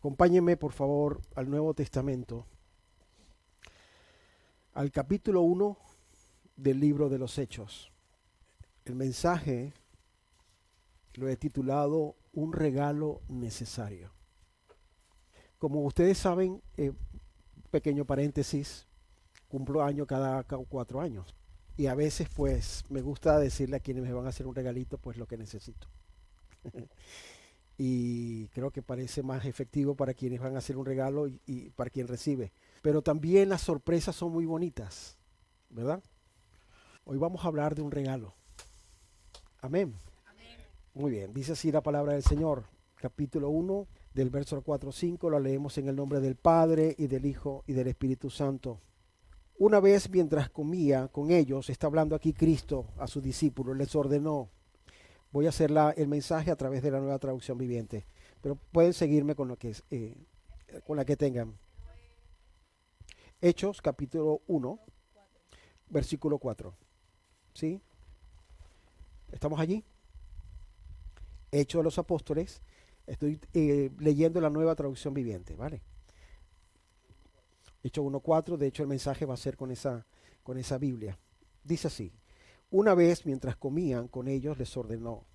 Acompáñenme por favor al Nuevo Testamento, al capítulo 1 del libro de los Hechos. El mensaje lo he titulado Un regalo necesario. Como ustedes saben, pequeño paréntesis, cumplo año cada 4 años. Y a veces pues me gusta decirle a quienes me van a hacer un regalito pues lo que necesito. Y creo que parece más efectivo para quienes van a hacer un regalo y para quien recibe. Pero también las sorpresas son muy bonitas, ¿verdad? Hoy vamos a hablar de un regalo. Amén. Muy bien, dice así la palabra del Señor, capítulo 1, del verso 4 al 5, lo leemos en el nombre del Padre y del Hijo y del Espíritu Santo. Una vez mientras comía con ellos, está hablando aquí Cristo a sus discípulos, les ordenó. Voy a hacer el mensaje a través de la Nueva Traducción Viviente, pero pueden seguirme con con la que tengan. Hechos, capítulo 1, versículo 4. ¿Sí? ¿Estamos allí? Hechos de los Apóstoles. Estoy leyendo la Nueva Traducción Viviente, ¿vale? Hechos 1:4, de hecho el mensaje va a ser con esa Biblia. Dice así: una vez mientras comían con ellos les ordenó,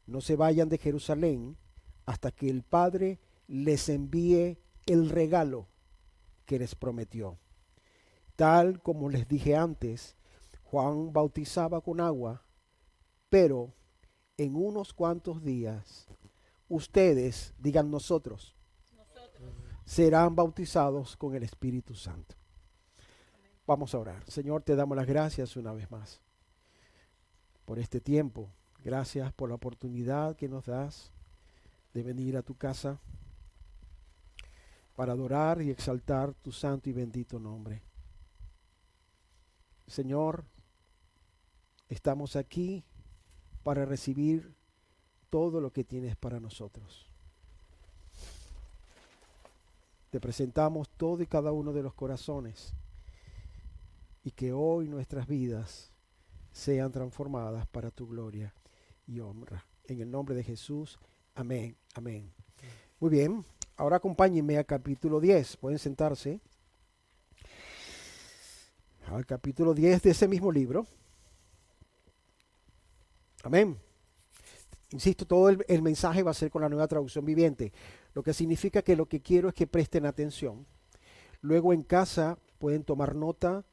no se vayan de Jerusalén hasta que el Padre les envíe el regalo que les prometió. Tal como les dije antes, Juan bautizaba con agua, pero en unos cuantos días ustedes, digan nosotros, serán bautizados con el Espíritu Santo. Vamos a orar. Señor, te damos las gracias una vez más por este tiempo. Gracias por la oportunidad que nos das de venir a tu casa para adorar y exaltar tu santo y bendito nombre. Señor, estamos aquí para recibir todo lo que tienes para nosotros. Te presentamos todo y cada uno de los corazones y que hoy nuestras vidas sean transformadas para tu gloria y honra. En el nombre de Jesús, amén, amén. Muy bien, ahora acompáñenme al capítulo 10, pueden sentarse. Al capítulo 10 de ese mismo libro. Amén. Insisto, todo el mensaje va a ser con la Nueva Traducción Viviente, lo que significa que lo que quiero es que presten atención. Luego en casa pueden tomar nota,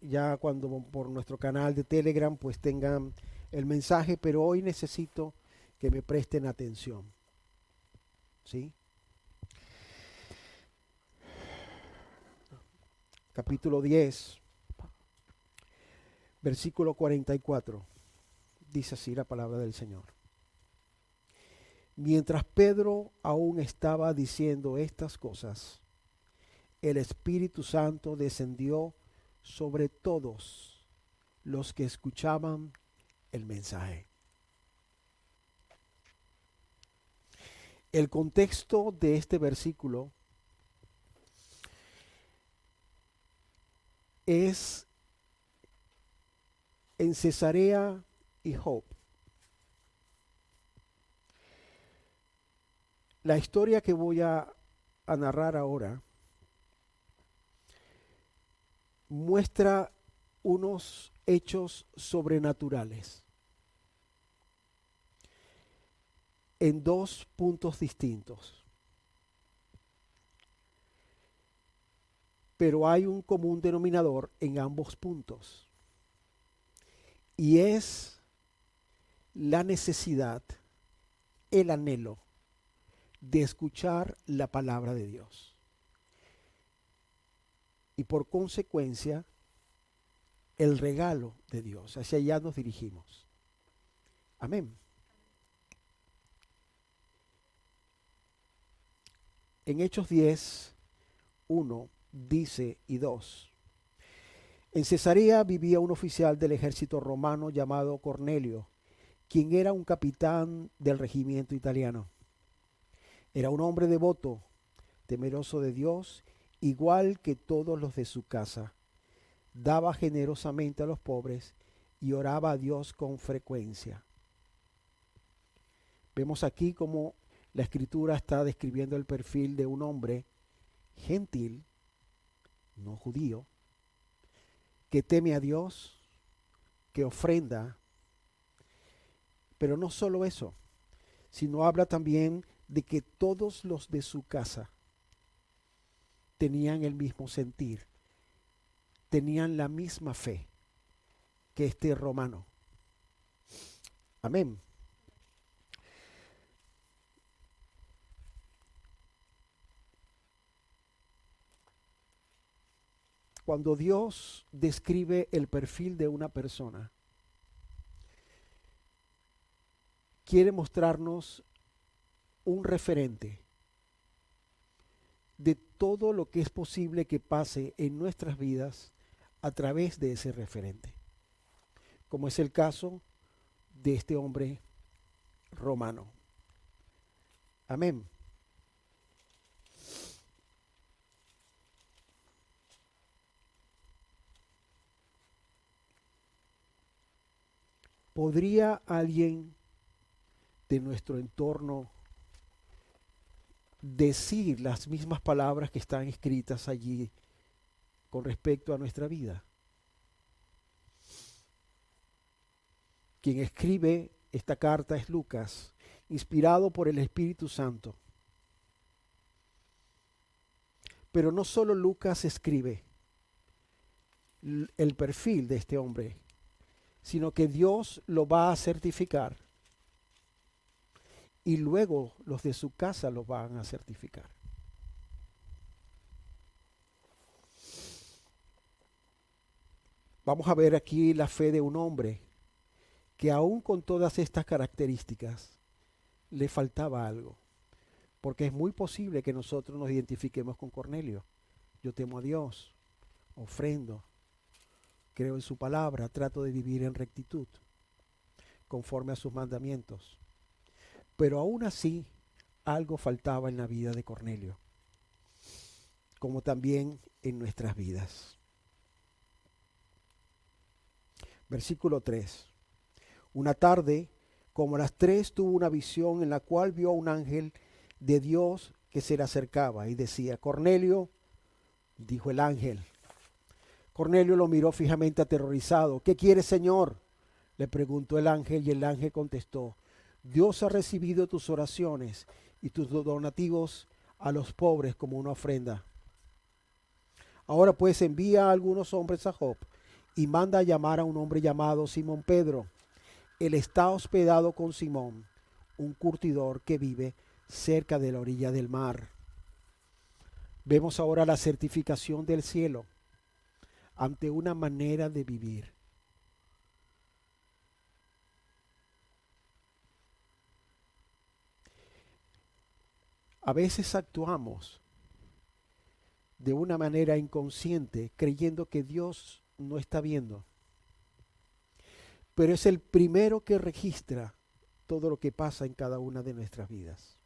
ya cuando por nuestro canal de Telegram pues tengan el mensaje, pero hoy necesito que me presten atención. ¿Sí? Capítulo 10, versículo 44. Dice así la palabra del Señor. Mientras Pedro aún estaba diciendo estas cosas, el Espíritu Santo descendió sobre todos los que escuchaban el mensaje. El contexto de este versículo es en Cesarea y Jope. La historia que voy a narrar ahora muestra unos hechos sobrenaturales en dos puntos distintos. Pero hay un común denominador en ambos puntos. Y es la necesidad, el anhelo de escuchar la palabra de Dios. Y por consecuencia, el regalo de Dios. Hacia allá nos dirigimos. Amén. En Hechos 10, 1 dice y 2. En Cesarea vivía un oficial del ejército romano llamado Cornelio, quien era un capitán del regimiento italiano. Era un hombre devoto, temeroso de Dios, igual que todos los de su casa. Daba generosamente a los pobres y oraba a Dios con frecuencia. Vemos aquí cómo La escritura está describiendo el perfil de un hombre gentil, no judío, que teme a Dios, que ofrenda, pero no solo eso, sino habla también de que todos los de su casa tenían el mismo sentir, tenían la misma fe que este romano. Amén. Cuando Dios describe el perfil de una persona, quiere mostrarnos un referente de todo lo que es posible que pase en nuestras vidas a través de ese referente, como es el caso de este hombre romano. Amén. ¿Podría alguien de nuestro entorno decir las mismas palabras que están escritas allí con respecto a nuestra vida? Quien escribe esta carta es Lucas, inspirado por el Espíritu Santo. Pero no solo Lucas escribe el perfil de este hombre, sino que Dios lo va a certificar y luego los de su casa lo van a certificar. Vamos a ver aquí la fe de un hombre que aún con todas estas características le faltaba algo, porque es muy posible que nosotros nos identifiquemos con Cornelio. Yo temo a Dios, ofrendo, creo en su palabra, trato de vivir en rectitud, conforme a sus mandamientos. Pero aún así, algo faltaba en la vida de Cornelio, como también en nuestras vidas. Versículo 3. Una tarde, como a las 3, tuvo una visión en la cual vio a un ángel de Dios que se le acercaba y decía: Cornelio, dijo el ángel. Cornelio lo miró fijamente aterrorizado. ¿Qué quieres, Señor?, le preguntó el ángel, y el ángel contestó: Dios ha recibido tus oraciones y tus donativos a los pobres como una ofrenda. Ahora pues envía a algunos hombres a Jope y manda a llamar a un hombre llamado Simón Pedro. Él está hospedado con Simón, un curtidor que vive cerca de la orilla del mar. Vemos ahora la certificación del cielo ante una manera de vivir. A veces actuamos de una manera inconsciente creyendo que Dios no está viendo, pero es el primero que registra todo lo que pasa en cada una de nuestras vidas.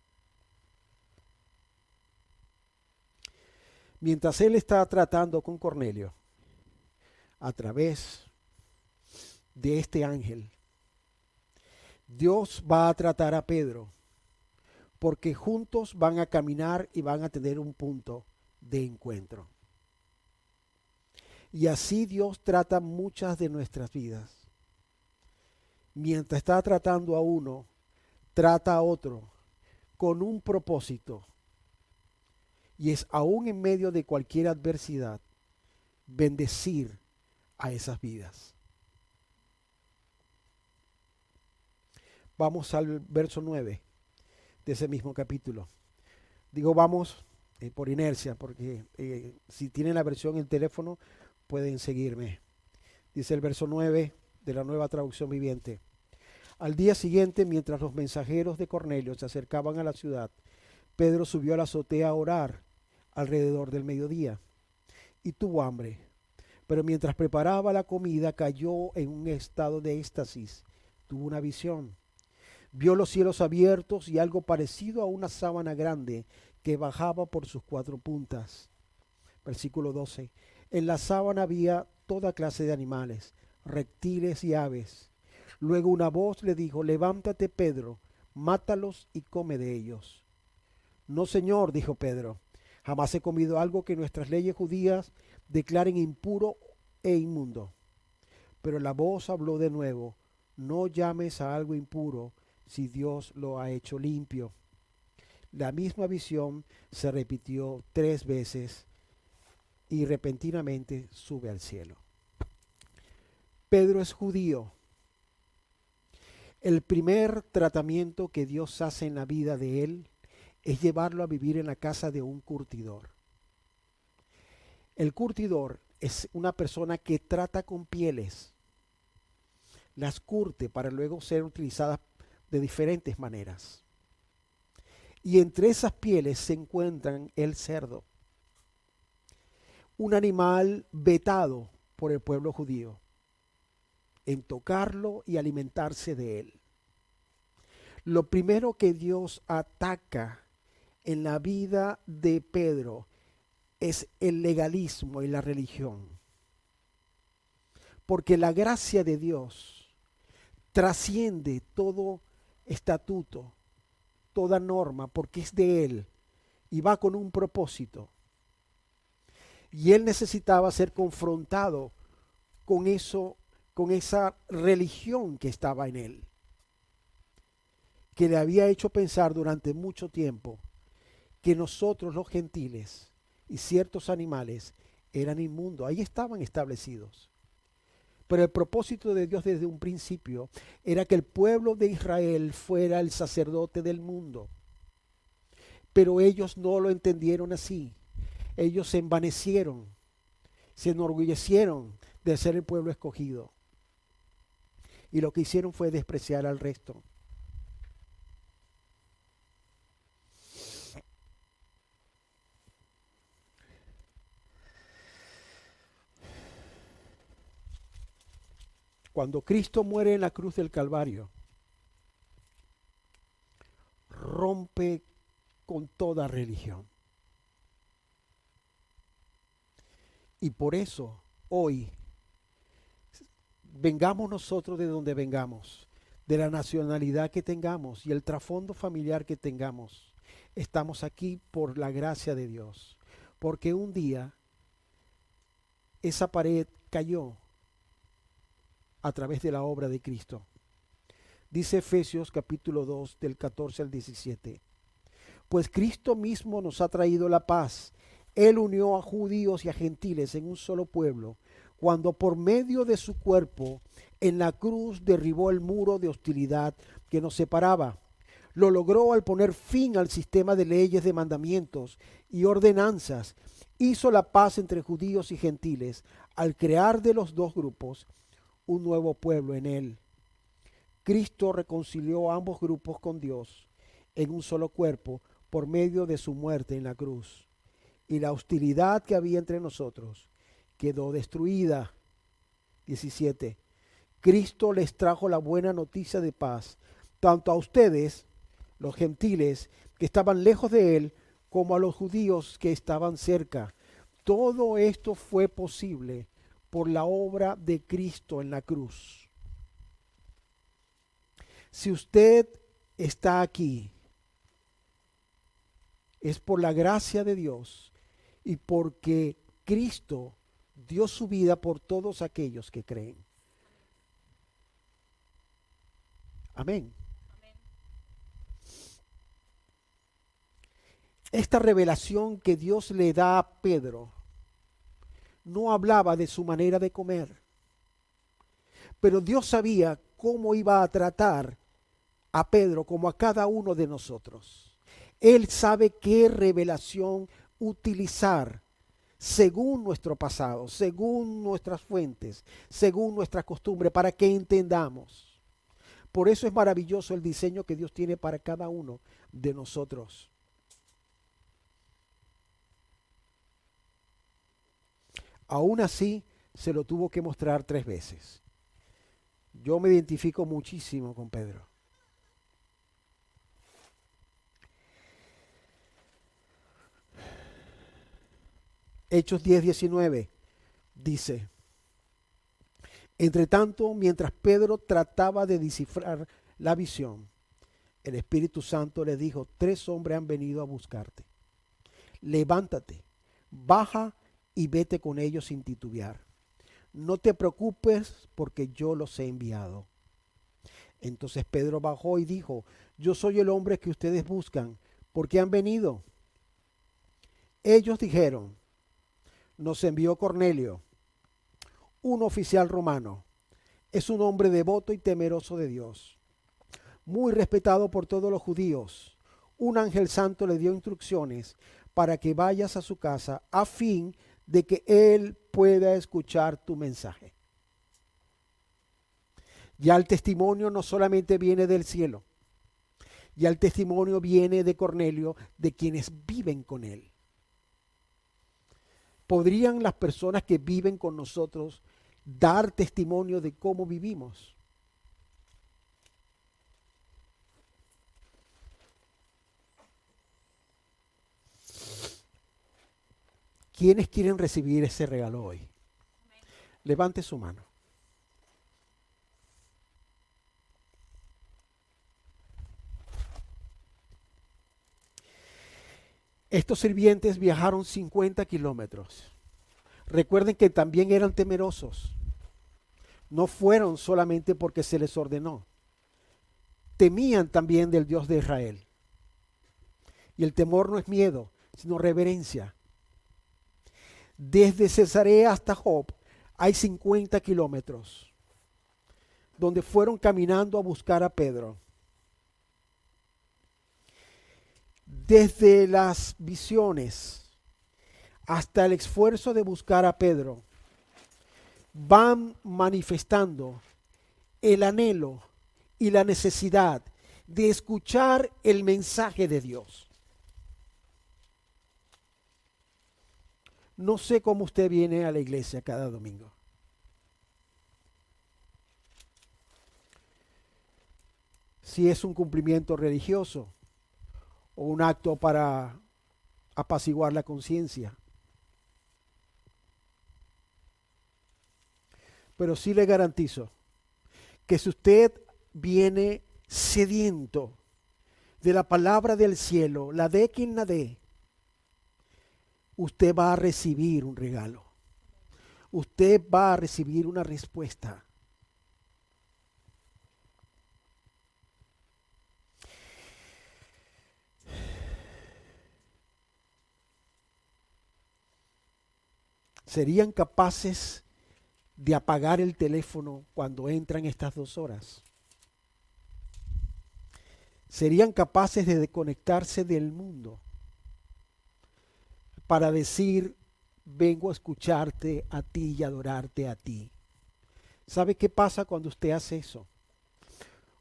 Mientras él está tratando con Cornelio, a través de este ángel, Dios va a tratar a Pedro, porque juntos van a caminar y van a tener un punto de encuentro. Y así Dios trata muchas de nuestras vidas. Mientras está tratando a uno, trata a otro con un propósito. Y es aún en medio de cualquier adversidad, bendecir a esas vidas. Vamos al verso 9 de ese mismo capítulo. Digo vamos por inercia, porque si tienen la versión en teléfono pueden seguirme. Dice el verso 9 de la Nueva Traducción Viviente. Al día siguiente, mientras los mensajeros de Cornelio se acercaban a la ciudad, Pedro subió a la azotea a orar alrededor del mediodía y tuvo hambre. Pero mientras preparaba la comida cayó en un estado de éxtasis. Tuvo una visión. Vio los cielos abiertos y algo parecido a una sábana grande que bajaba por sus 4 puntas. Versículo 12. En la sábana había toda clase de animales, reptiles y aves. Luego una voz le dijo: levántate, Pedro, mátalos y come de ellos. No, Señor, dijo Pedro, jamás he comido algo que nuestras leyes judías declaren impuro e inmundo. Pero la voz habló de nuevo, no llames a algo impuro si Dios lo ha hecho limpio. La misma visión se repitió 3 veces y repentinamente sube al cielo. Pedro es judío. El primer tratamiento que Dios hace en la vida de él es llevarlo a vivir en la casa de un curtidor. El curtidor es una persona que trata con pieles, las curte para luego ser utilizadas de diferentes maneras. Y entre esas pieles se encuentran el cerdo, un animal vetado por el pueblo judío en tocarlo y alimentarse de él. Lo primero que Dios ataca en la vida de Pedro es el legalismo y la religión. Porque la gracia de Dios trasciende todo estatuto, toda norma, porque es de Él y va con un propósito. Y él necesitaba ser confrontado con eso, con esa religión que estaba en él, que le había hecho pensar durante mucho tiempo que nosotros los gentiles y ciertos animales eran inmundos. Ahí estaban establecidos. Pero el propósito de Dios desde un principio era que el pueblo de Israel fuera el sacerdote del mundo. Pero ellos no lo entendieron así. Ellos se envanecieron, se enorgullecieron de ser el pueblo escogido. Y lo que hicieron fue despreciar al resto. Cuando Cristo muere en la cruz del Calvario, rompe con toda religión. Y por eso hoy, vengamos nosotros de donde vengamos, de la nacionalidad que tengamos y el trasfondo familiar que tengamos, estamos aquí por la gracia de Dios. Porque un día esa pared cayó a través de la obra de Cristo. Dice Efesios capítulo 2 del 14 al 17. Pues Cristo mismo nos ha traído la paz. Él unió a judíos y a gentiles en un solo pueblo, cuando por medio de su cuerpo en la cruz derribó el muro de hostilidad que nos separaba. Lo logró al poner fin al sistema de leyes, de mandamientos y ordenanzas. Hizo la paz entre judíos y gentiles al crear de los dos grupos un nuevo pueblo en él. Cristo reconcilió a ambos grupos con Dios en un solo cuerpo por medio de su muerte en la cruz. Y la hostilidad que había entre nosotros quedó destruida. 17. Cristo les trajo la buena noticia de paz, tanto a ustedes, los gentiles, que estaban lejos de él, como a los judíos que estaban cerca. Todo esto fue posible por la obra de Cristo en la cruz. Si usted está aquí, es por la gracia de Dios y porque Cristo dio su vida por todos aquellos que creen. Amén. Esta revelación que Dios le da a Pedro no hablaba de su manera de comer, pero Dios sabía cómo iba a tratar a Pedro como a cada uno de nosotros. Él sabe qué revelación utilizar según nuestro pasado, según nuestras fuentes, según nuestra costumbre, para que entendamos. Por eso es maravilloso el diseño que Dios tiene para cada uno de nosotros. Aún así, se lo tuvo que mostrar 3 veces. Yo me identifico muchísimo con Pedro. Hechos 10:19 dice: Entre tanto, mientras Pedro trataba de descifrar la visión, el Espíritu Santo le dijo: 3 hombres han venido a buscarte. Levántate, baja y vete con ellos sin titubear. No te preocupes porque yo los he enviado. Entonces Pedro bajó y dijo: yo soy el hombre que ustedes buscan. ¿Por qué han venido? Ellos dijeron: nos envió Cornelio, un oficial romano. Es un hombre devoto y temeroso de Dios, muy respetado por todos los judíos. Un ángel santo le dio instrucciones para que vayas a su casa a fin de que él pueda escuchar tu mensaje. Ya el testimonio no solamente viene del cielo, ya el testimonio viene de Cornelio, de quienes viven con él. ¿Podrían las personas que viven con nosotros dar testimonio de cómo vivimos? ¿Quiénes quieren recibir ese regalo hoy? Levante su mano. Estos sirvientes viajaron 50 kilómetros. Recuerden que también eran temerosos. No fueron solamente porque se les ordenó. Temían también del Dios de Israel. Y el temor no es miedo, sino reverencia. Desde Cesarea hasta Job hay 50 kilómetros, donde fueron caminando a buscar a Pedro. Desde las visiones hasta el esfuerzo de buscar a Pedro, van manifestando el anhelo y la necesidad de escuchar el mensaje de Dios. No sé cómo usted viene a la iglesia cada domingo. Si es un cumplimiento religioso o un acto para apaciguar la conciencia. Pero sí le garantizo que si usted viene sediento de la palabra del cielo, la de quien la dé, usted va a recibir un regalo. Usted va a recibir una respuesta. ¿Serían capaces de apagar el teléfono cuando entran estas 2 horas? ¿Serían capaces de desconectarse del mundo para decir: vengo a escucharte a ti y adorarte a ti? ¿Sabe qué pasa cuando usted hace eso?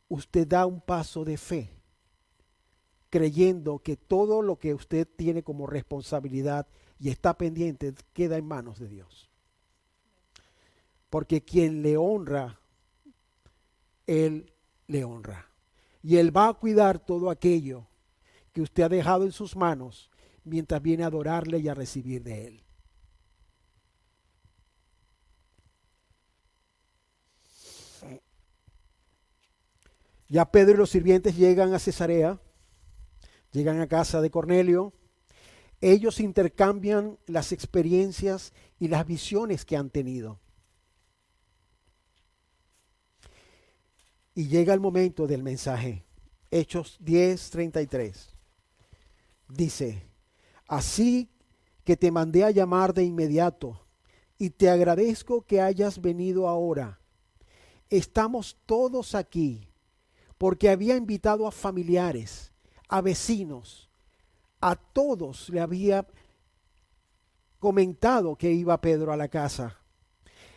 Usted da un paso de fe, creyendo que todo lo que usted tiene como responsabilidad y está pendiente queda en manos de Dios. Porque quien le honra, Él le honra. Y Él va a cuidar todo aquello que usted ha dejado en sus manos mientras viene a adorarle y a recibir de Él. Ya Pedro y los sirvientes llegan a Cesarea, llegan a casa de Cornelio. Ellos intercambian las experiencias y las visiones que han tenido. Y llega el momento del mensaje. Hechos 10:33. Dice: así que te mandé a llamar de inmediato y te agradezco que hayas venido ahora. Estamos todos aquí porque había invitado a familiares, a vecinos, a todos le había comentado que iba Pedro a la casa.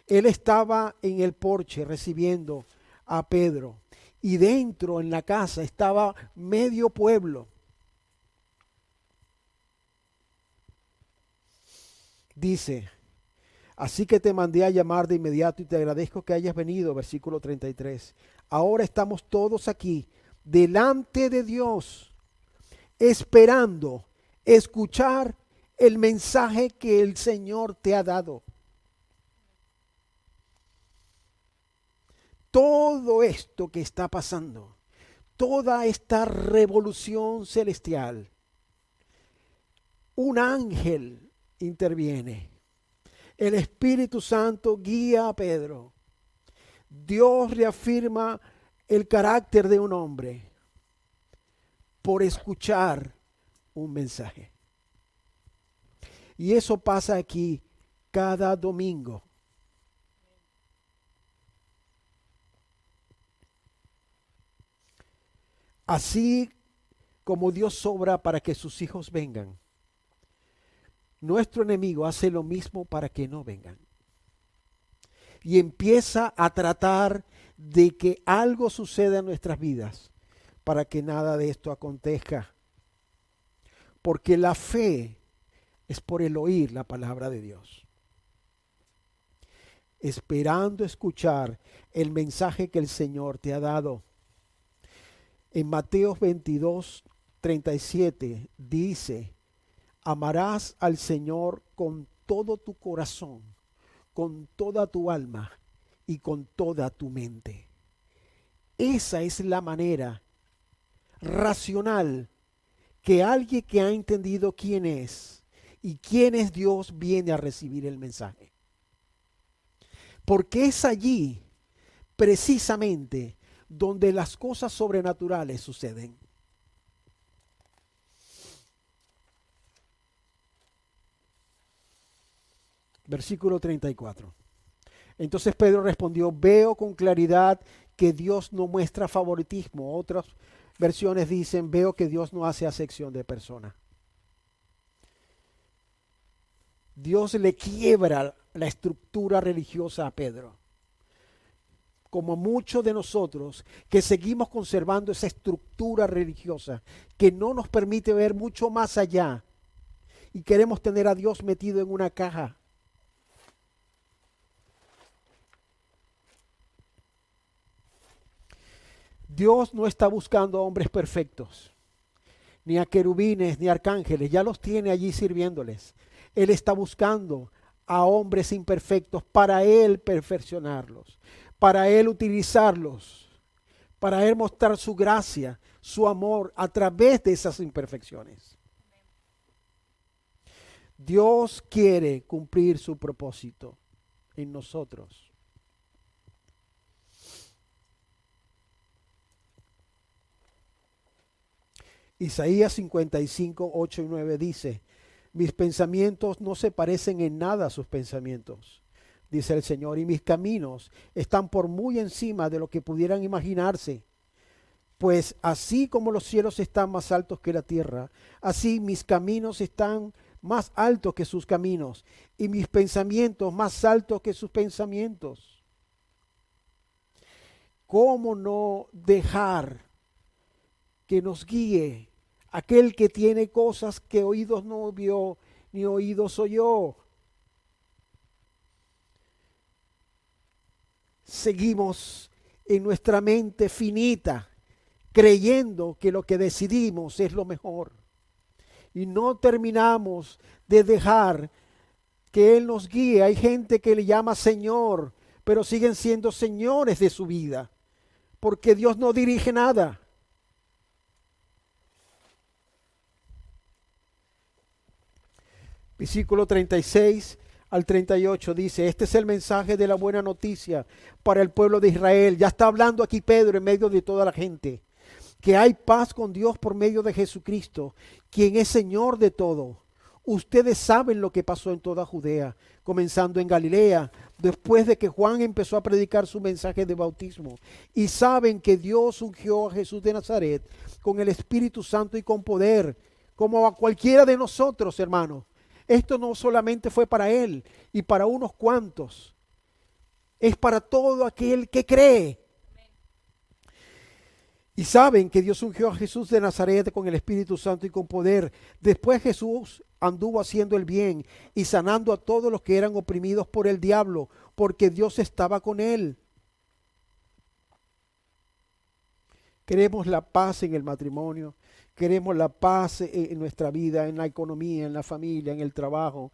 Él estaba en el porche recibiendo a Pedro y dentro en la casa estaba medio pueblo. Dice: así que te mandé a llamar de inmediato y te agradezco que hayas venido, versículo 33. Ahora estamos todos aquí delante de Dios, esperando escuchar el mensaje que el Señor te ha dado. Todo esto que está pasando, toda esta revolución celestial, un ángel interviene. El Espíritu Santo guía a Pedro. Dios reafirma el carácter de un hombre por escuchar un mensaje. Y eso pasa aquí cada domingo. Así como Dios obra para que sus hijos vengan, nuestro enemigo hace lo mismo para que no vengan. Y empieza a tratar de que algo suceda en nuestras vidas para que nada de esto acontezca. Porque la fe es por el oír la palabra de Dios, esperando escuchar el mensaje que el Señor te ha dado. En Mateo 22:37 dice: amarás al Señor con todo tu corazón, con toda tu alma y con toda tu mente. Esa es la manera racional que alguien que ha entendido quién es y quién es Dios viene a recibir el mensaje. Porque es allí precisamente donde las cosas sobrenaturales suceden. Versículo 34. Entonces Pedro respondió: veo con claridad que Dios no muestra favoritismo. Otras versiones dicen: veo que Dios no hace acepción de persona. Dios le quiebra la estructura religiosa a Pedro. Como muchos de nosotros que seguimos conservando esa estructura religiosa que no nos permite ver mucho más allá y queremos tener a Dios metido en una caja. Dios no está buscando a hombres perfectos, ni a querubines, ni a arcángeles. Ya los tiene allí sirviéndoles. Él está buscando a hombres imperfectos para Él perfeccionarlos, para Él utilizarlos, para Él mostrar su gracia, su amor a través de esas imperfecciones. Dios quiere cumplir su propósito en nosotros. Isaías 55, 8 y 9 dice: mis pensamientos no se parecen en nada a sus pensamientos, dice el Señor, y mis caminos están por muy encima de lo que pudieran imaginarse. Pues así como los cielos están más altos que la tierra, así mis caminos están más altos que sus caminos, y mis pensamientos más altos que sus pensamientos. ¿Cómo no dejar que nos guíe aquel que tiene cosas que oídos no vio ni oídos oyó? Seguimos en nuestra mente finita creyendo que lo que decidimos es lo mejor y no terminamos de dejar que Él nos guíe. Hay gente que le llama Señor, pero siguen siendo señores de su vida porque Dios no dirige nada. Versículo 36 al 38 dice: este es el mensaje de la buena noticia para el pueblo de Israel. Ya está hablando aquí Pedro en medio de toda la gente, que hay paz con Dios por medio de Jesucristo, quien es Señor de todo. Ustedes saben lo que pasó en toda Judea, comenzando en Galilea, después de que Juan empezó a predicar su mensaje de bautismo. Y saben que Dios ungió a Jesús de Nazaret con el Espíritu Santo y con poder, como a cualquiera de nosotros, hermanos. Esto no solamente fue para él y para unos cuantos, es para todo aquel que cree. Y saben que Dios ungió a Jesús de Nazaret con el Espíritu Santo y con poder. Después Jesús anduvo haciendo el bien y sanando a todos los que eran oprimidos por el diablo, porque Dios estaba con él. Queremos la paz en el matrimonio, queremos la paz en nuestra vida, en la economía, en la familia, en el trabajo.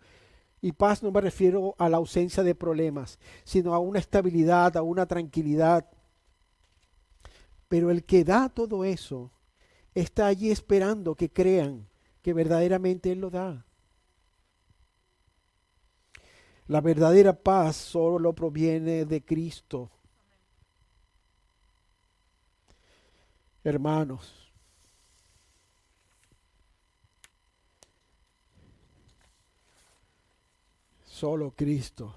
Y paz no me refiero a la ausencia de problemas, sino a una estabilidad, a una tranquilidad. Pero el que da todo eso está allí esperando que crean que verdaderamente Él lo da. La verdadera paz solo proviene de Cristo. Hermanos, solo Cristo.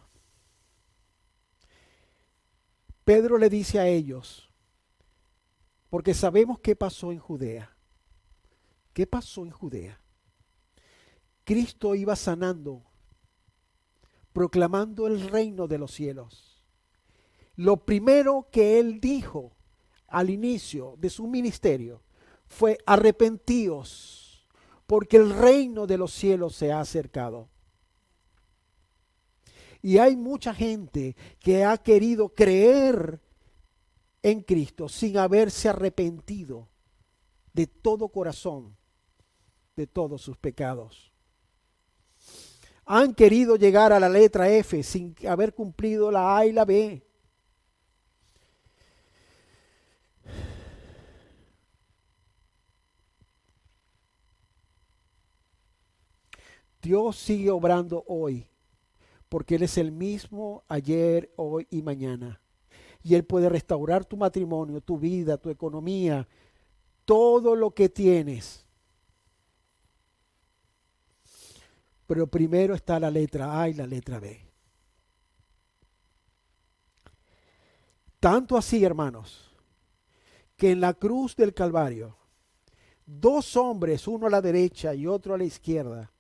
Pedro le dice a ellos, porque sabemos qué pasó en Judea. ¿Qué pasó en Judea? Cristo iba sanando, proclamando el reino de los cielos. Lo primero que Él dijo al inicio de su ministerio fue: arrepentíos, porque el reino de los cielos se ha acercado. Y hay mucha gente que ha querido creer en Cristo sin haberse arrepentido de todo corazón de todos sus pecados. Han querido llegar a la letra F sin haber cumplido la A y la B. Dios sigue obrando hoy, porque Él es el mismo ayer, hoy y mañana. Y Él puede restaurar tu matrimonio, tu vida, tu economía, todo lo que tienes. Pero primero está la letra A y la letra B. Tanto así, hermanos, que en la cruz del Calvario, dos hombres, uno a la derecha y otro a la izquierda,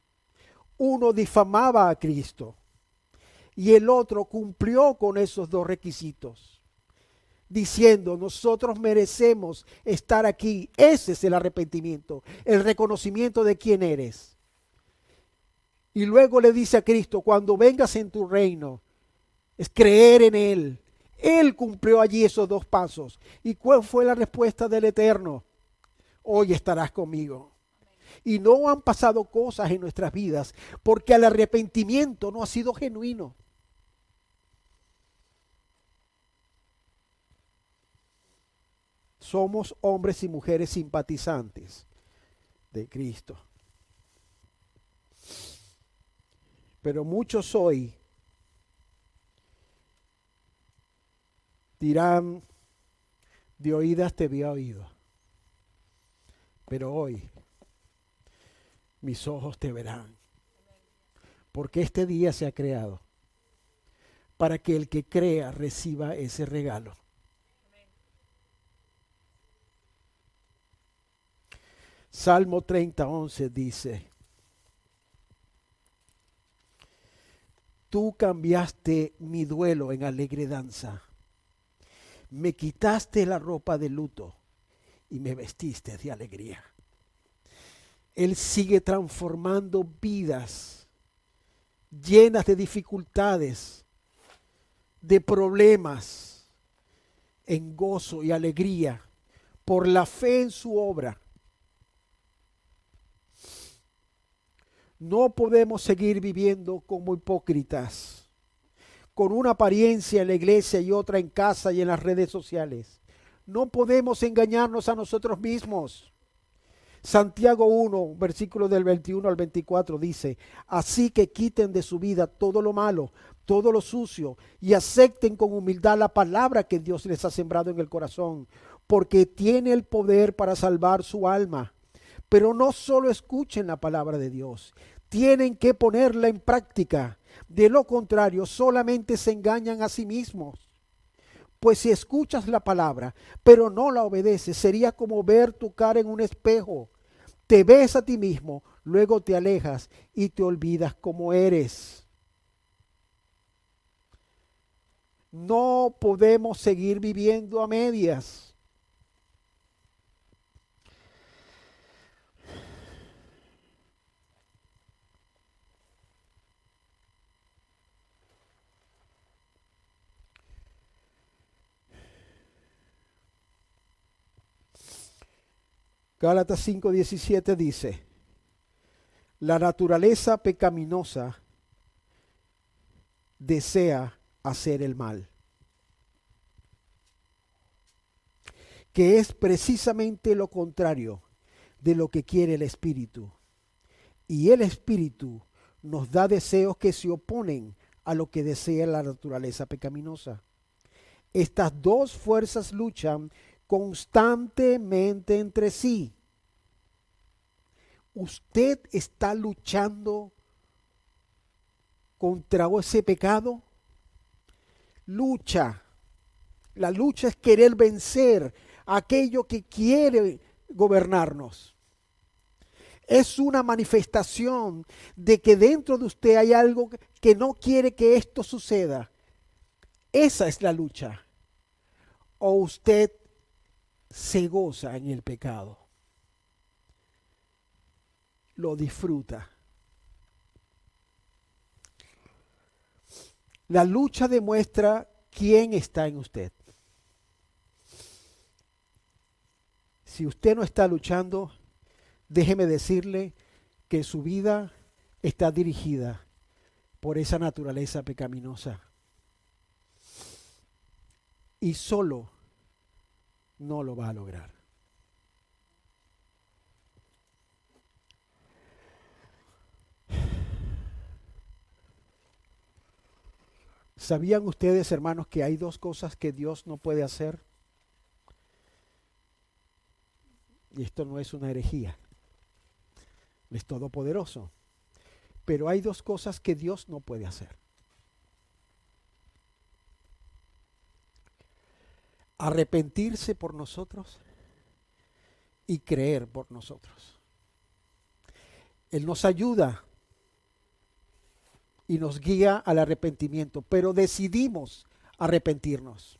uno difamaba a Cristo y el otro cumplió con esos dos requisitos, diciendo: nosotros merecemos estar aquí. Ese es el arrepentimiento, el reconocimiento de quién eres. Y luego le dice a Cristo: cuando vengas en tu reino, es creer en Él. Él cumplió allí esos dos pasos. ¿Y cuál fue la respuesta del Eterno? Hoy estarás conmigo. Y no han pasado cosas en nuestras vidas porque el arrepentimiento no ha sido genuino. Somos hombres y mujeres simpatizantes de Cristo. Pero muchos hoy dirán: de oídas te había oído, pero hoy mis ojos te verán. Porque este día se ha creado para que el que crea reciba ese regalo. Salmo 30:11 dice: tú cambiaste mi duelo en alegre danza. Me quitaste la ropa de luto y me vestiste de alegría. Él sigue transformando vidas llenas de dificultades, de problemas, en gozo y alegría por la fe en su obra. No podemos seguir viviendo como hipócritas, con una apariencia en la iglesia y otra en casa y en las redes sociales. No podemos engañarnos a nosotros mismos. Santiago 1, versículo del 21 al 24 dice: así que quiten de su vida todo lo malo, todo lo sucio, y acepten con humildad la palabra que Dios les ha sembrado en el corazón, porque tiene el poder para salvar su alma. Pero no solo escuchen la palabra de Dios, tienen que ponerla en práctica. De lo contrario, solamente se engañan a sí mismos. Pues si escuchas la palabra, pero no la obedeces, sería como ver tu cara en un espejo. Te ves a ti mismo, luego te alejas y te olvidas cómo eres. No podemos seguir viviendo a medias. Gálatas 5:17 dice: la naturaleza pecaminosa desea hacer el mal. que es precisamente lo contrario de lo que quiere el Espíritu. Y el Espíritu nos da deseos que se oponen a lo que desea la naturaleza pecaminosa. Estas dos fuerzas luchan constantemente entre sí. ¿Usted está luchando contra ese pecado? Lucha. La lucha es querer vencer aquello que quiere gobernarnos. Es una manifestación de que dentro de usted hay algo que no quiere que esto suceda. Esa es la lucha. O usted se goza en el pecado. Lo disfruta. La lucha demuestra quién está en usted. Si usted no está luchando, déjeme decirle que su vida está dirigida por esa naturaleza pecaminosa. Y solo no lo va a lograr. ¿Sabían ustedes, hermanos, que hay dos cosas que Dios no puede hacer? Y esto no es una herejía. Es todopoderoso. Pero hay dos cosas que Dios no puede hacer. Arrepentirse por nosotros y creer por nosotros. Él nos ayuda y nos guía al arrepentimiento, pero decidimos arrepentirnos.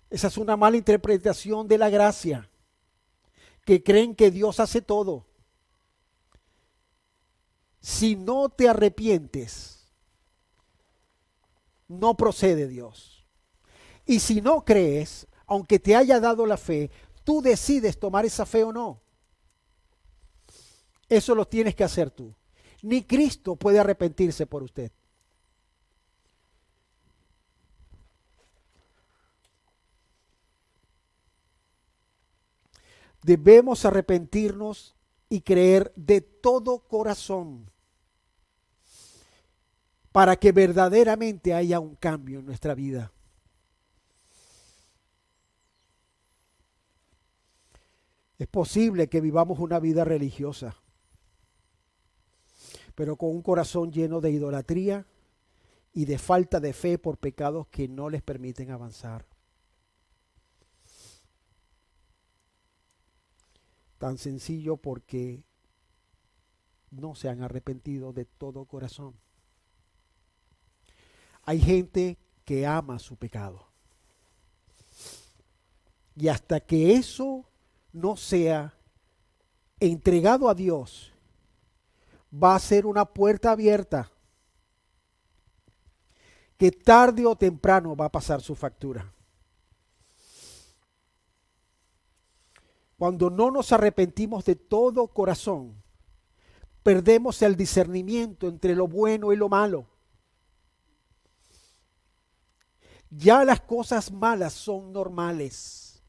Esa es una mala interpretación de la gracia, que creen que Dios hace todo. Si no te arrepientes, no procede Dios. Y si no crees, aunque te haya dado la fe, tú decides tomar esa fe o no. Eso lo tienes que hacer tú. Ni Cristo puede arrepentirse por usted. Debemos arrepentirnos y creer de todo corazón para que verdaderamente haya un cambio en nuestra vida. Es posible que vivamos una vida religiosa, pero con un corazón lleno de idolatría y de falta de fe por pecados que no les permiten avanzar. Tan sencillo porque no se han arrepentido de todo corazón. Hay gente que ama su pecado. Y hasta que eso no sea entregado a Dios, va a ser una puerta abierta que tarde o temprano va a pasar su factura. Cuando no nos arrepentimos de todo corazón, perdemos el discernimiento entre lo bueno y lo malo. Ya las cosas malas son normales,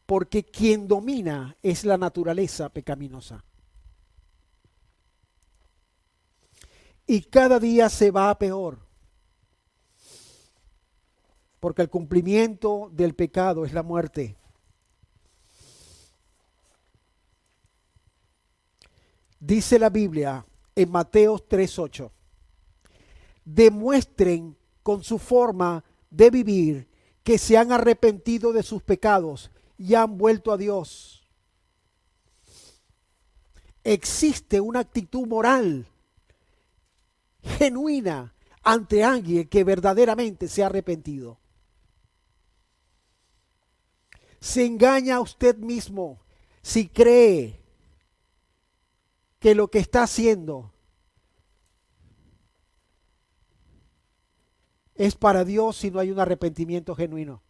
porque quien domina es la naturaleza pecaminosa. Y cada día se va a peor, porque el cumplimiento del pecado es la muerte. Dice la Biblia en Mateo 3:8, demuestren con su forma de vivir que se han arrepentido de sus pecados y han vuelto a Dios. Existe una actitud moral genuina ante alguien que verdaderamente se ha arrepentido. Se engaña a usted mismo si cree que lo que está haciendo es para Dios si no hay un arrepentimiento genuino.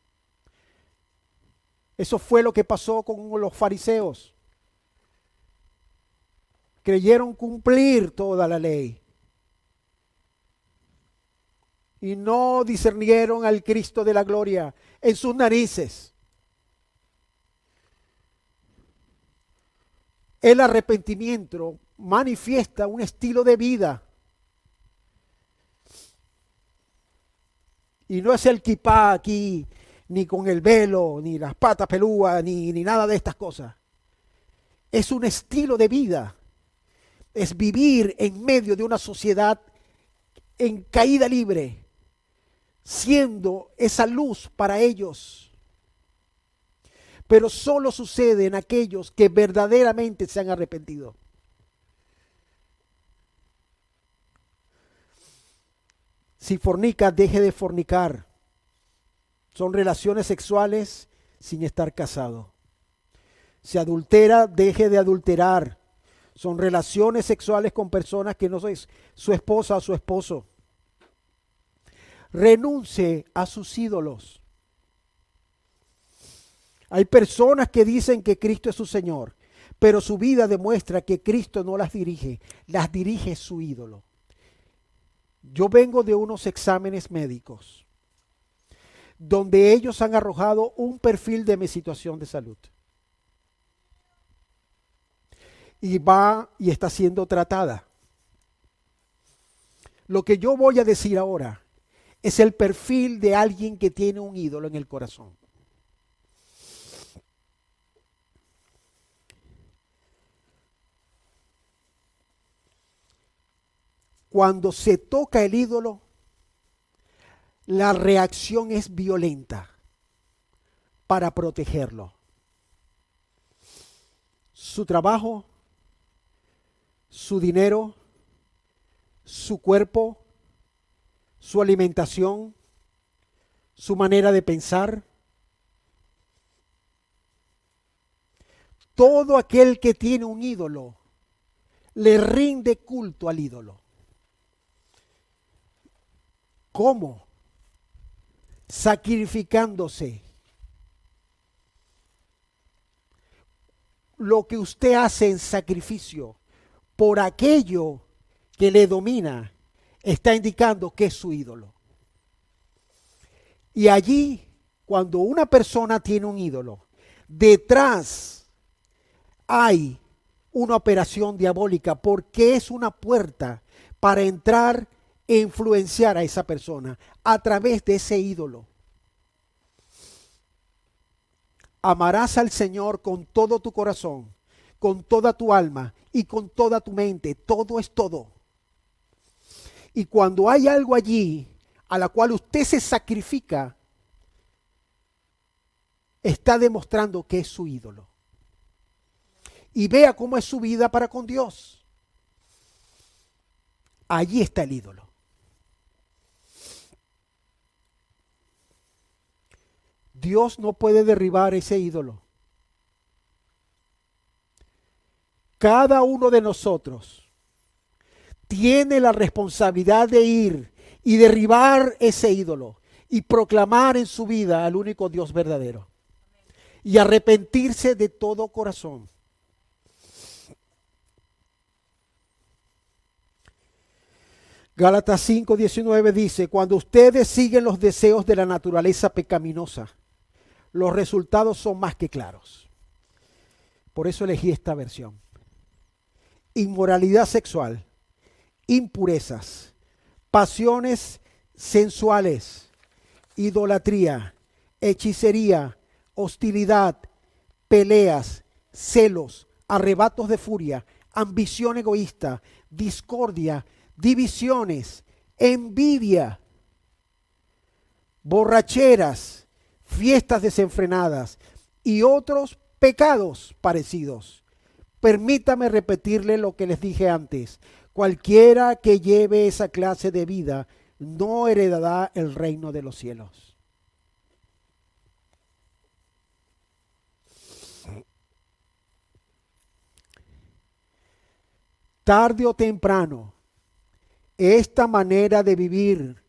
Eso fue lo que pasó con los fariseos. Creyeron cumplir toda la ley. y no discernieron al Cristo de la gloria en sus narices. El arrepentimiento manifiesta un estilo de vida. Y no es el kipá aquí, ni con el velo, ni las patas pelúas, ni nada de estas cosas. Es un estilo de vida. Es vivir en medio de una sociedad en caída libre, siendo esa luz para ellos. Pero solo sucede en aquellos que verdaderamente se han arrepentido. Si fornica, deje de fornicar. Son relaciones sexuales sin estar casado. Si adultera, deje de adulterar. Son relaciones sexuales con personas que no son su esposa o su esposo. Renuncie a sus ídolos. Hay personas que dicen que Cristo es su Señor, pero su vida demuestra que Cristo no las dirige su ídolo. Yo vengo de unos exámenes médicos donde ellos han arrojado un perfil de mi situación de salud. Y va y está siendo tratada. Lo que yo voy a decir ahora es el perfil de alguien que tiene un ídolo en el corazón. Cuando se toca el ídolo, la reacción es violenta para protegerlo. Su trabajo, su dinero, su cuerpo, su alimentación, su manera de pensar. Todo aquel que tiene un ídolo le rinde culto al ídolo. ¿Cómo? Sacrificándose. Lo que usted hace en sacrificio por aquello que le domina está indicando que es su ídolo. Y allí, cuando una persona tiene un ídolo, detrás hay una operación diabólica porque es una puerta para entrar e influenciar a esa persona a través de ese ídolo. Amarás al Señor con todo tu corazón, con toda tu alma y con toda tu mente. Todo es todo. Y cuando hay algo allí a la cual usted se sacrifica, está demostrando que es su ídolo. Y vea cómo es su vida para con Dios. Allí está el ídolo. Dios no puede derribar ese ídolo. Cada uno de nosotros tiene la responsabilidad de ir y derribar ese ídolo y proclamar en su vida al único Dios verdadero y arrepentirse de todo corazón. Gálatas 5:19 dice: cuando ustedes siguen los deseos de la naturaleza pecaminosa, los resultados son más que claros. Por eso elegí esta versión. Inmoralidad sexual, impurezas, pasiones sensuales, idolatría, hechicería, hostilidad, peleas, celos, arrebatos de furia, ambición egoísta, discordia, divisiones, envidia, borracheras, fiestas desenfrenadas y otros pecados parecidos. Permítame repetirle lo que les dije antes. Cualquiera que lleve esa clase de vida no heredará el reino de los cielos. Tarde o temprano, esta manera de vivir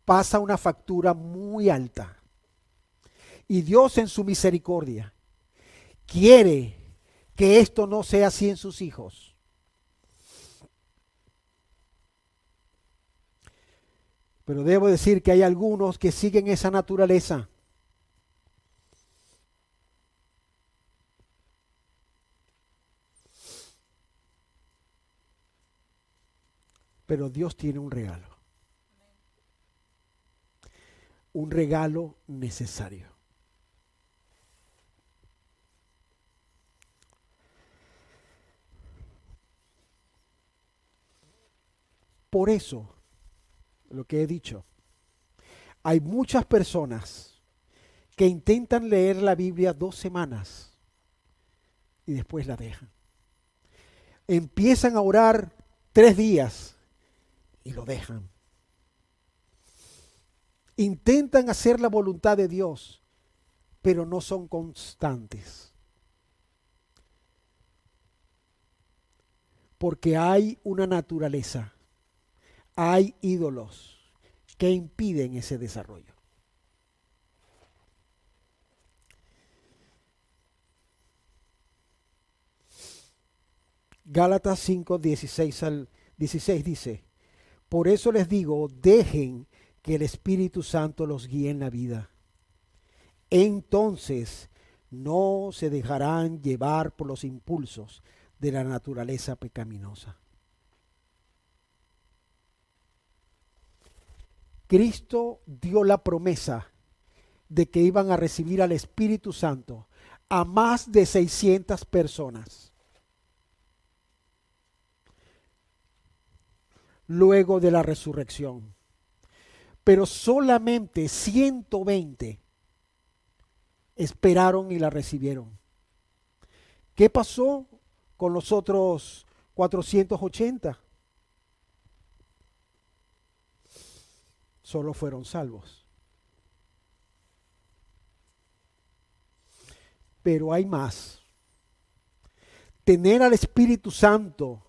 pasa una factura muy alta. Y Dios en su misericordia quiere que esto no sea así en sus hijos. Pero debo decir que hay algunos que siguen esa naturaleza. Pero Dios tiene un regalo. Un regalo necesario. Por eso, lo que he dicho, hay muchas personas que intentan leer la Biblia 2 semanas y después la dejan. Empiezan a orar 3 días y lo dejan. Intentan hacer la voluntad de Dios, pero no son constantes. Porque hay una naturaleza, hay ídolos que impiden ese desarrollo. Gálatas 5, 16 al 16 dice: por eso les digo, dejen que el Espíritu Santo los guíe en la vida. Entonces no se dejarán llevar por los impulsos de la naturaleza pecaminosa. Cristo dio la promesa de que iban a recibir al Espíritu Santo a más de 600 personas luego de la resurrección. Pero solamente 120 esperaron y la recibieron. ¿Qué pasó con los otros 480? Solo fueron salvos. Pero hay más. Tener al Espíritu Santo,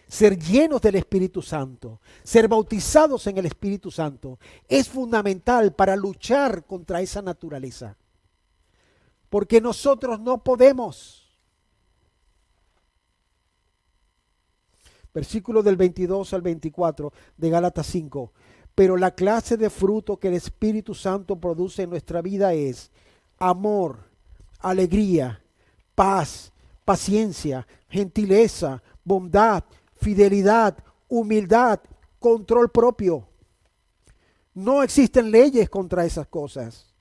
ser llenos del Espíritu Santo, ser bautizados en el Espíritu Santo, es fundamental para luchar contra esa naturaleza. Porque nosotros no podemos. Versículo del 22 al 24 de Gálatas 5. Pero la clase de fruto que el Espíritu Santo produce en nuestra vida es amor, alegría, paz, paciencia, gentileza, bondad, fidelidad, humildad, control propio. No existen leyes contra esas cosas.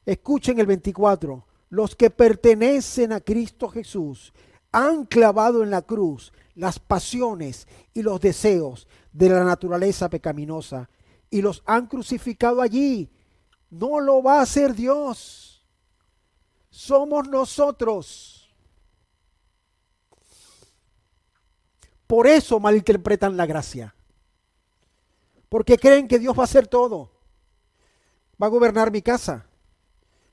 Escuchen el 24. Los que pertenecen a Cristo Jesús han clavado en la cruz las pasiones y los deseos de la naturaleza pecaminosa y los han crucificado allí. No lo va a hacer Dios. Somos nosotros. Por eso malinterpretan la gracia. Porque creen que Dios va a hacer todo. Va a gobernar mi casa.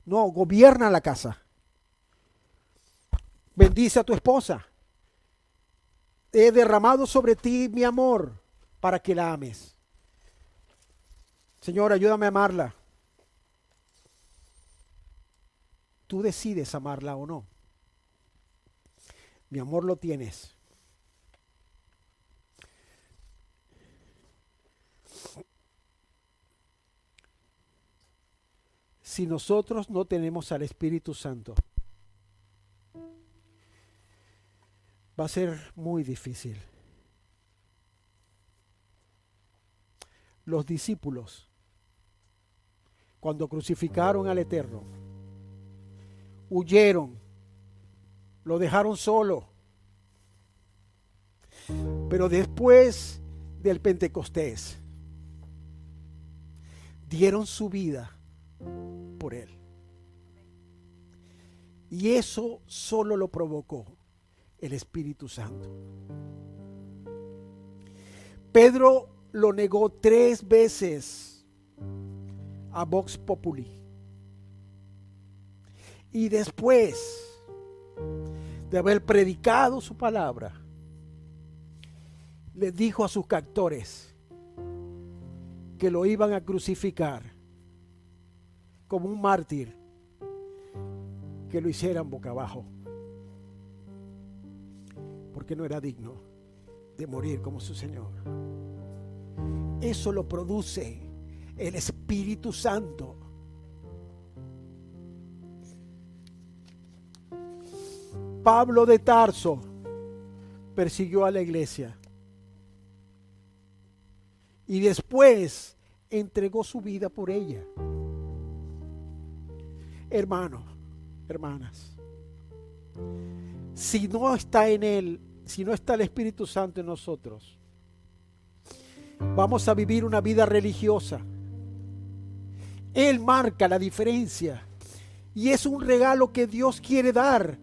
No, gobierna la casa. Bendice a tu esposa. He derramado sobre ti mi amor para que la ames. Señor, ayúdame a amarla. Tú decides amarla o no. Mi amor lo tienes. Si nosotros no tenemos al Espíritu Santo, va a ser muy difícil. Los discípulos, cuando crucificaron al Eterno, huyeron, lo dejaron solo. Pero después del Pentecostés, dieron su vida por él. Y eso solo lo provocó el Espíritu Santo. Pedro lo negó 3 veces a Vox Populi. Y después de haber predicado su palabra, le dijo a sus captores que lo iban a crucificar como un mártir, que lo hicieran boca abajo, porque no era digno de morir como su Señor. Eso lo produce el Espíritu Santo. Pablo de Tarso persiguió a la iglesia y después entregó su vida por ella. Hermanos, hermanas, si no está en Él, si no está el Espíritu Santo en nosotros, vamos a vivir una vida religiosa. Él marca la diferencia y es un regalo que Dios quiere dar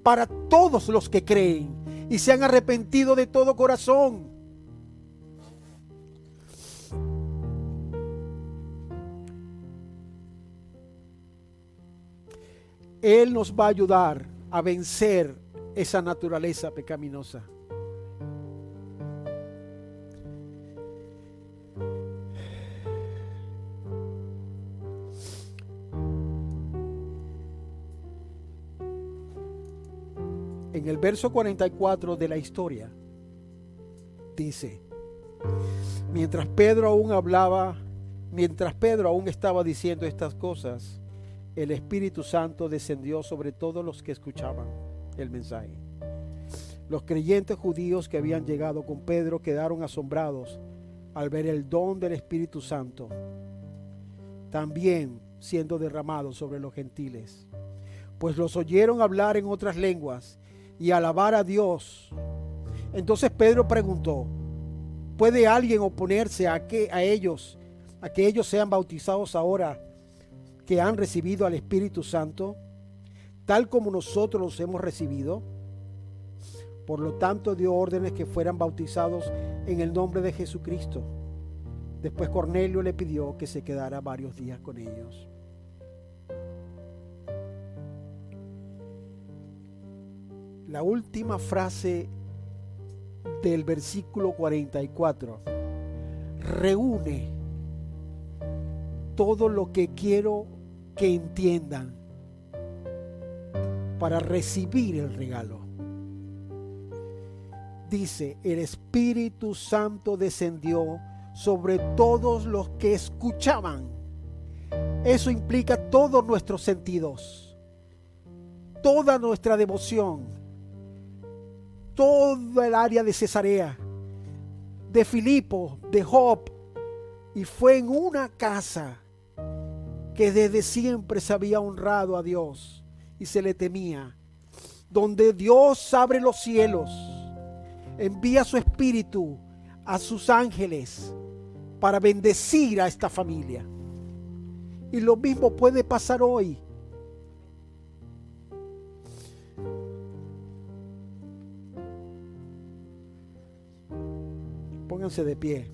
para todos los que creen y se han arrepentido de todo corazón. Él nos va a ayudar a vencer esa naturaleza pecaminosa. En el verso 44 de la historia dice: mientras Pedro aún estaba diciendo estas cosas, el Espíritu Santo descendió sobre todos los que escuchaban el mensaje. Los creyentes judíos que habían llegado con Pedro quedaron asombrados al ver el don del Espíritu Santo también siendo derramado sobre los gentiles, pues los oyeron hablar en otras lenguas y alabar a Dios. Entonces Pedro preguntó: ¿puede alguien oponerse a que ellos sean bautizados ahora que han recibido al Espíritu Santo, tal como nosotros los hemos recibido? Por lo tanto, dio órdenes que fueran bautizados en el nombre de Jesucristo. Después Cornelio le pidió que se quedara varios días con ellos. La última frase del versículo 44 reúne todo lo que quiero que entiendan para recibir el regalo. Dice: el Espíritu Santo descendió sobre todos los que escuchaban. Eso implica todos nuestros sentidos, toda nuestra devoción, todo el área de Cesarea, de Filipo, de Job, y fue en una casa que desde siempre se había honrado a Dios y se le temía, donde Dios abre los cielos, envía su Espíritu a sus ángeles para bendecir a esta familia. Y lo mismo puede pasar hoy. Pónganse de pie.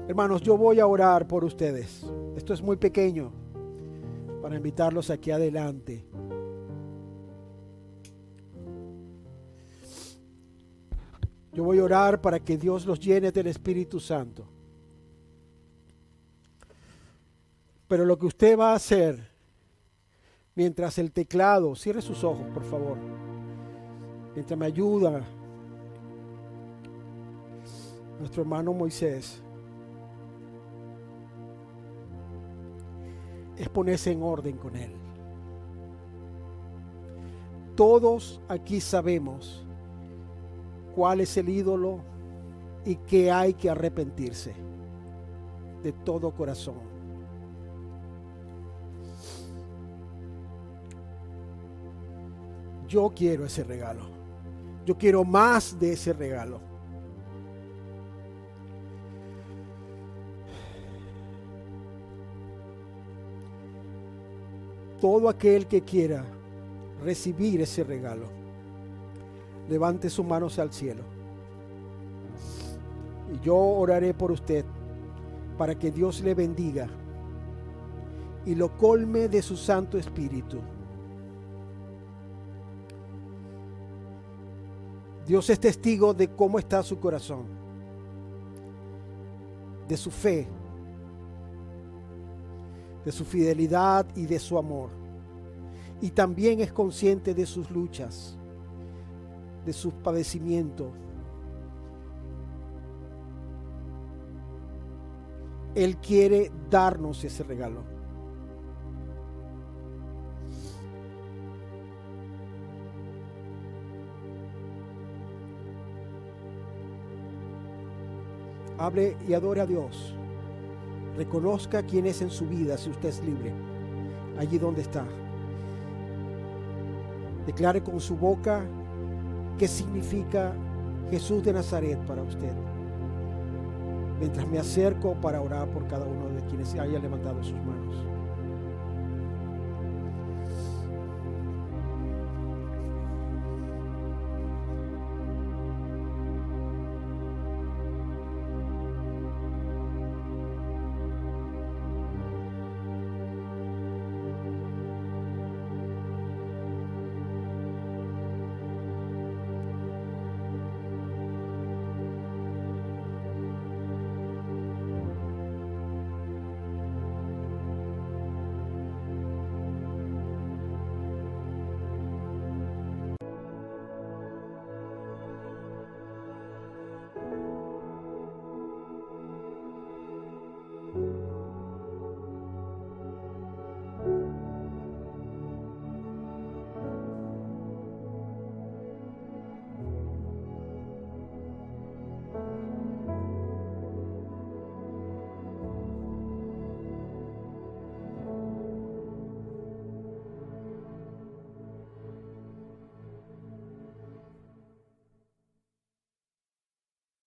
Hermanos, yo voy a orar por ustedes. Esto es muy pequeño para invitarlos aquí adelante. Yo voy a orar para que Dios los llene del Espíritu Santo. Pero lo que usted va a hacer mientras el teclado, cierre sus ojos, por favor, mientras me ayuda nuestro hermano Moisés, es ponerse en orden con él. Todos aquí sabemos cuál es el ídolo y que hay que arrepentirse de todo corazón. Yo quiero ese regalo. Yo quiero más de ese regalo. Todo aquel que quiera recibir ese regalo, levante sus manos al cielo. Y yo oraré por usted para que Dios le bendiga y lo colme de su Santo Espíritu. Dios es testigo de cómo está su corazón, de su fe, de su fidelidad y de su amor. Y también es consciente de sus luchas, de sus padecimientos Él quiere darnos ese regalo. Hable y adore a Dios. Reconozca quién es en su vida si usted es libre, allí donde está. Declare con su boca qué significa Jesús de Nazaret para usted. Mientras me acerco para orar por cada uno de quienes hayan levantado sus manos.